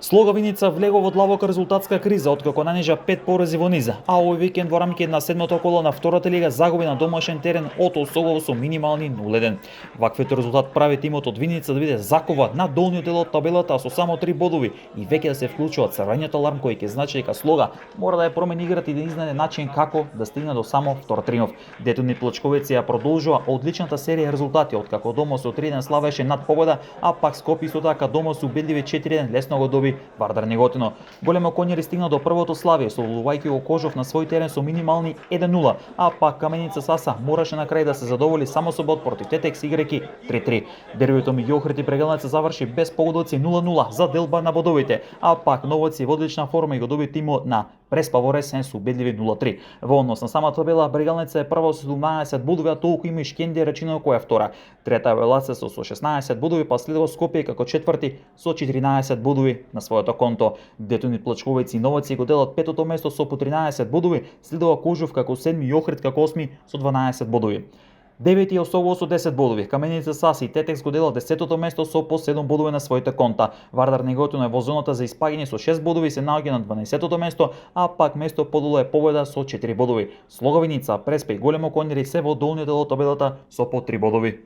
Слога Виница влегол во длабока резултатска криза откако нанижа 5 порази во низа, а овој викенд во рамките на седмото коло на втората лига загуби на домашен терен од Осогово со минимални 0-1. Ваквиот резултат прави тимот од Виница да биде закова на долниот дел од табелата со само 3 бодови и веќе да се вклучува црвениот аларм кој ќе значи дека Слога мора да ја промени играта и да изнајде начин како да стигне до само втор триумф. Детони плачковеци ја продолжува одличната серија резултати откако дома со 3-1 славеше над победа, а пак Скопје исто така дома со убедливи 4-1 лесно го доби Вардар Неготино. Големо конјери стигна до првото славие со лувајќи го Кожов на свој терен со минимални 1-0, а пак Каменица Саса мораше на крај да се задоволи само со бод против Тетекс играјќи 3-3. Дербиото меѓу Охрид и Брегалница заврши без погодоци 0-0 за делба на бодовите, а пак Новоци во одлична форма и го доби тимот на Преспа во Ресен со убедливи 0-3. Во однос на самата табела Брегалница е прва со 17 бодови, а толку има и Шкендија Рачиново која е втора. Трета Велаца со 16 бодови, па следува Скопје како четврти со 14 бодови на своето конто. Детони плачковици и Новоци го делат петото место со по 13 бодови, следува Кожов како седми и Охрид како осми со 12 бодови. Девети Осогово со 10 бодови, Каменица Саса и Тетекс го делат 10-тото место со по 7 бодови на своите конта. Вардар Неготино е во зоната за испаѓање со 6 бодови и се наоѓа на 12-тото место, а пак место подолу е победа со 4 бодови. Слога Виница, Преспа и Големо конјери се во долниот дел од табелата со по 3 бодови.